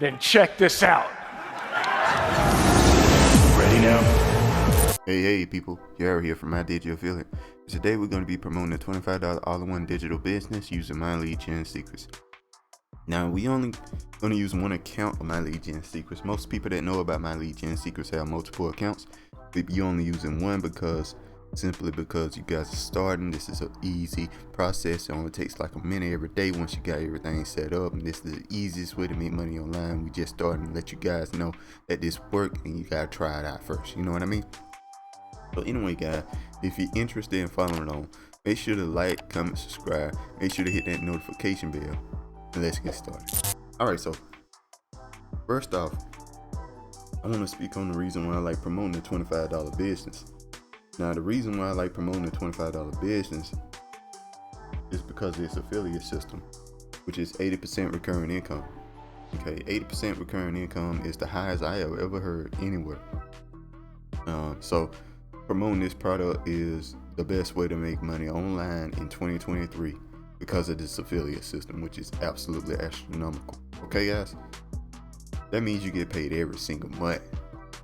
Then check this out. Ready now? Hey people, Jared here from My Digital Affiliate. Today we're going to be promoting a $25 all-in-one digital business using My Lead Gen Secrets. Now we only going to use one account of My Lead Gen Secrets. Most people that know about My Lead Gen Secrets have multiple accounts, but you're only using one simply because you guys are starting. This is an easy process. It only takes like a minute every day once you got everything set up, and this is the easiest way to make money online. We just starting to let you guys know that this works, and you gotta try it out first. You know what I mean? So anyway, guys, if you're interested in following along, make sure to like, comment, subscribe. Make sure to hit that notification bell, and let's get started. All right, so first off, I want to speak on the reason why I like promoting the $25 business. Now, the reason why I like promoting the $25 business is because of its affiliate system, which is 80% recurring income. Okay, 80% recurring income is the highest I have ever heard anywhere. So promoting this product is the best way to make money online in 2023 because of this affiliate system, which is absolutely astronomical. Okay, guys, that means you get paid every single month,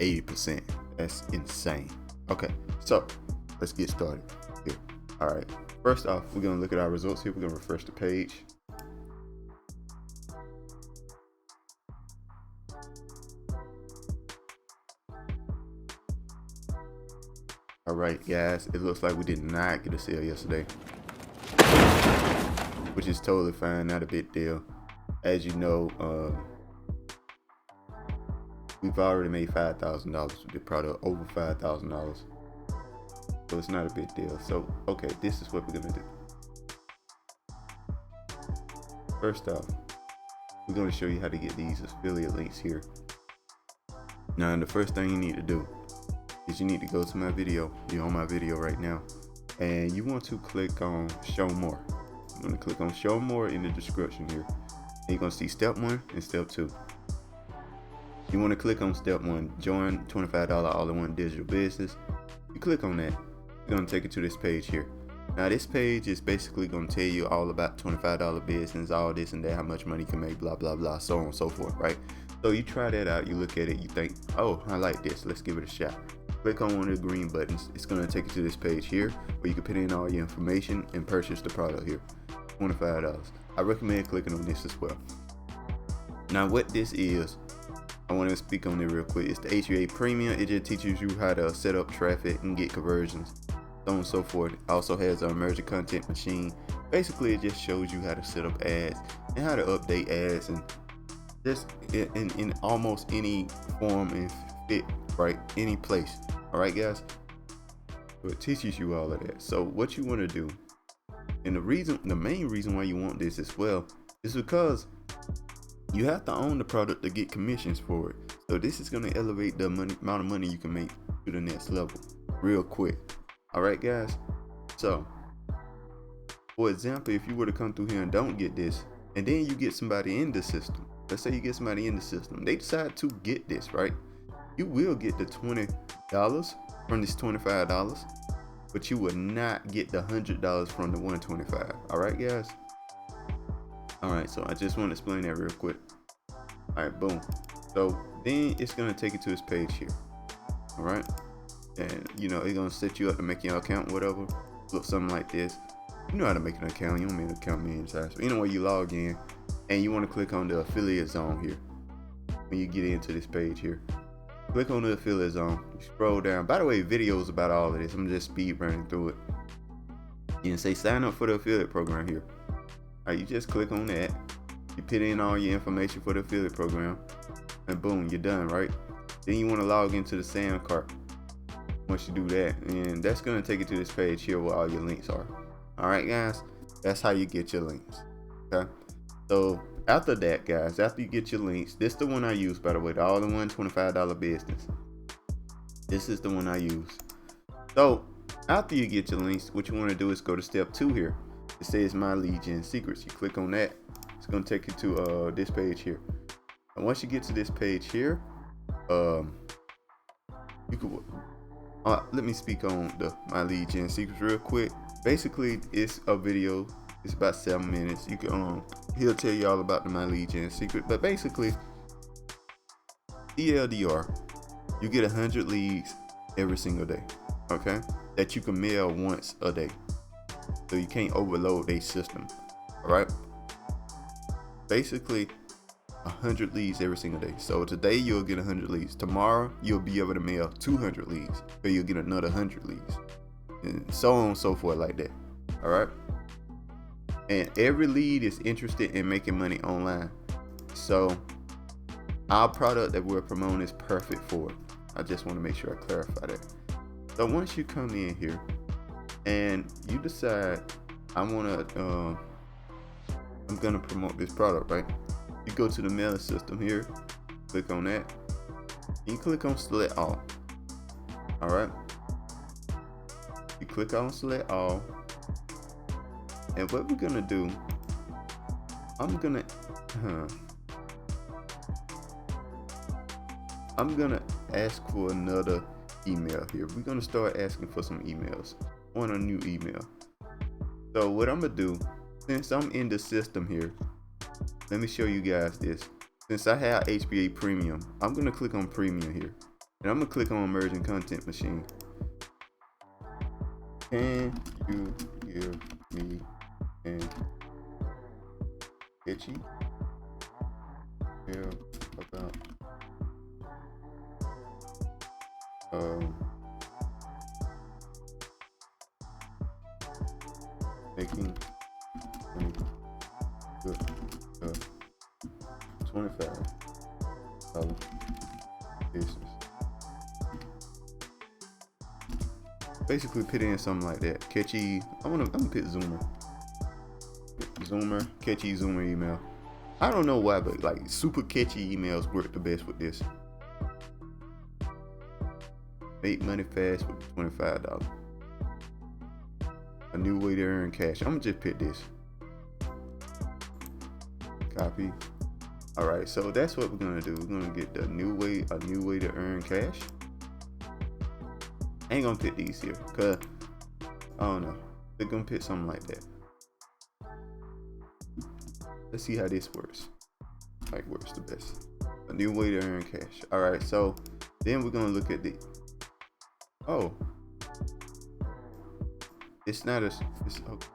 80%. That's insane. Okay, so let's get started here. All right, first off, we're gonna look at our results here. We're gonna refresh the page. All right, guys, it looks like we did not get a sale yesterday, which is totally fine, not a big deal. As you know, we've already made $5,000 with the product, over $5,000. So it's not a big deal. So, okay, this is what we're gonna do. First off, we're gonna show you how to get these affiliate links here. Now, the first thing you need to do is you need to go to my video. You're on my video right now, and you want to click on show more. I'm gonna click on show more in the description here. And you're gonna see step 1 and step 2. You want to click on step 1, join $25 all-in-one digital business. You click on that, it's going to take you to this page here. Now this page is basically going to tell you all about $25 business, all this and that, how much money you can make, blah blah blah, so on and so forth, right? So you try that out, you look at it, you think, oh, I like this, let's give it a shot. Click on one of the green buttons. It's going to take you to this page here where you can put in all your information and purchase the product here. $25. I recommend clicking on this as well. Now what this is, I want to speak on it real quick. It's the HUA Premium. It just teaches you how to set up traffic and get conversions, so on and so forth. It also has an emergent content machine. Basically, it just shows you how to set up ads and how to update ads, and just in almost any form and fit, right? Any place. All right, guys. So it teaches you all of that. So what you want to do, and the main reason why you want this as well, is because you have to own the product to get commissions for it. So this is going to elevate the amount of money you can make to the next level real quick. All right, guys. So for example, if you were to come through here and don't get this, and then you get somebody in the system, let's say you get somebody in the system, they decide to get this, right? You will get the $20 from this $25, but you will not get the $100 from the $125. All right, guys. All right, so I just want to explain that real quick. All right, boom. So then it's gonna take you to this page here. All right, and you know it's gonna set you up to make your account, whatever. Look something like this. You know how to make an account. You don't make an account many times. So anyway, you log in, and you want to click on the affiliate zone here. When you get into this page here, click on the affiliate zone. You scroll down. By the way, videos about all of this. I'm just speed running through it. And say sign up for the affiliate program here. Alright, you just click on that, you put in all your information for the affiliate program, and boom, you're done, right? Then you want to log into the SamCart. Once you do that, and that's going to take you to this page here where all your links are. Alright, guys, that's how you get your links. Okay, so after that, guys, after you get your links, this is the one I use, by the way, the all-in-one $25 business. This is the one I use. So after you get your links, what you want to do is go to step 2 here. It says My Lead Gen Secrets. You click on that, it's going to take you to this page here. And once you get to this page here, you could let me speak on the My Lead Gen Secrets real quick. Basically, it's a video. It's about 7 minutes. You can he'll tell you all about the My Lead Gen Secret, but basically TLDR, you get 100 leads every single day, okay? That you can mail once a day. So you can't overload their system, all right? Basically, 100 leads every single day. So today you'll get 100 leads. Tomorrow you'll be able to mail 200 leads, or you'll get another 100 leads, and so on and so forth like that, all right? And every lead is interested in making money online. So our product that we're promoting is perfect for it. I just want to make sure I clarify that. So once you come in here and you decide I'm gonna promote this product, right? You go to the mailing system here, click on that. You click on select all. All right. You click on select all, and what we're gonna do, I'm gonna ask for another email here. We're gonna start asking for some emails on a new email. So what I'm gonna do, since I'm in the system here, let me show you guys this. Since I have HBA Premium, I'm gonna click on Premium here, and I'm gonna click on Emerging Content Machine. Can you give me an itchy tell about making good $25 business? Basically put in something like that. Catchy. I'm gonna put Zoomer, catchy Zoomer email. I don't know why, but like super catchy emails work the best with this. Make money fast with $25. A new way to earn cash. I'm gonna just pick this. Copy. All right, so that's what we're gonna do. We're gonna get a new way to earn cash. I ain't gonna pick these here, cause I don't know. They're gonna pick something like that. Let's see how this works. Like works the best. A new way to earn cash. All right, so then we're gonna look at the. Oh, it's not it's okay.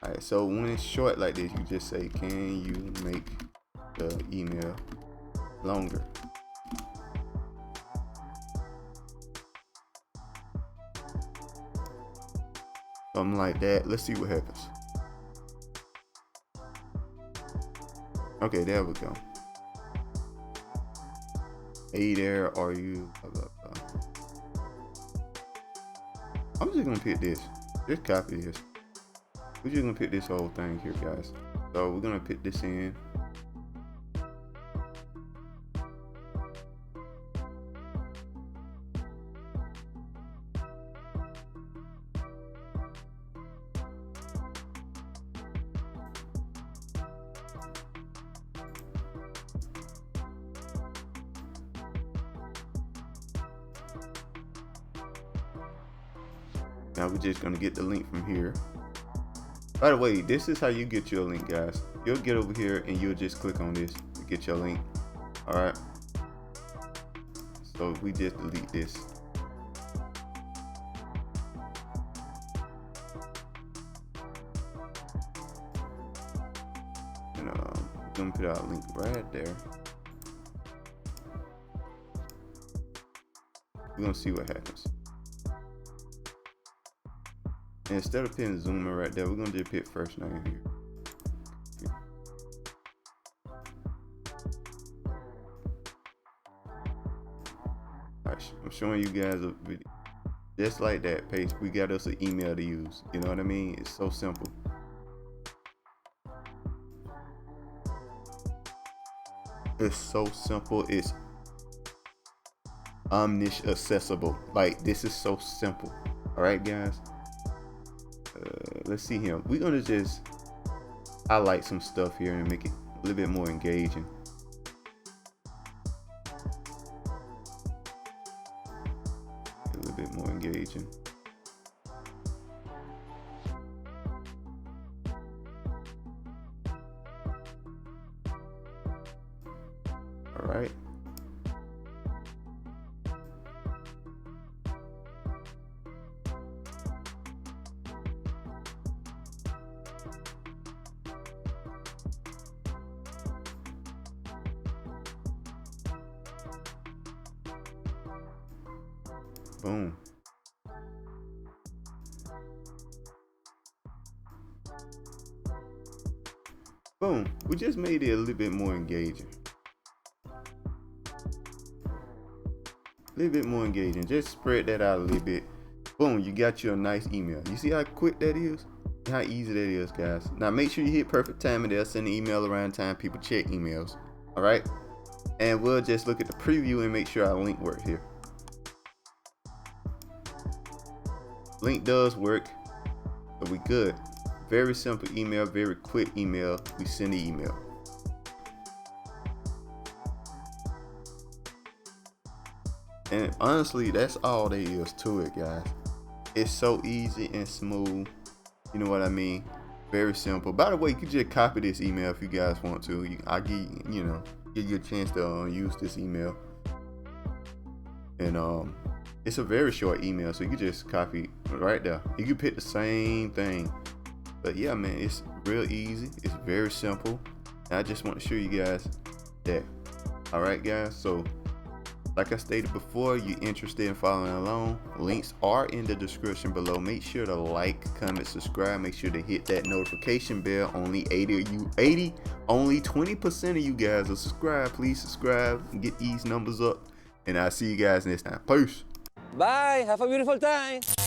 All right, so when it's short like this, you just say, "Can you make the email longer?" Something like that. Let's see what happens. Okay, there we go. Hey there, are you? I'm just gonna pick this. Just copy this. We're just gonna pick this whole thing here, guys. So we're gonna put this in. Now we're just gonna get the link from here. By the way, this is how you get your link, guys. You'll get over here and you'll just click on this to get your link. All right. So we just delete this. And we're gonna put our link right there. We're gonna see what happens. And instead of putting Zoomer right there, we're gonna just put first name here. Alright, I'm showing you guys a video. Just like that, page. We got us an email to use. You know what I mean? It's so simple. It's so simple. It's omniscient accessible. Like, this is so simple. All right, guys. Let's see here. We're gonna just highlight some stuff here and make it a little bit more engaging. A little bit more engaging. All right. Boom. Boom. We just made it a little bit more engaging. A little bit more engaging. Just spread that out a little bit. Boom, you got your nice email. You see how quick that is? How easy that is, guys. Now make sure you hit perfect timing there. Send an email around time people check emails. All right. And we'll just look at the preview and make sure our link works here. Link does work, so we good. Very simple email, very quick email. We send the email. And honestly, that's all there is to it, guys. It's so easy and smooth. You know what I mean? Very simple. By the way, you can just copy this email if you guys want to. I'll give you a chance to use this email. And it's a very short email, so you can just copy right there. You can pick the same thing. But yeah, man, it's real easy. It's very simple. And I just want to show you guys that. All right, guys. So like I stated before, you're interested in following along, links are in the description below. Make sure to like, comment, subscribe. Make sure to hit that notification bell. Only 20% of you guys are subscribed. Please subscribe and get these numbers up. And I'll see you guys next time. Peace. Bye. Have a beautiful time.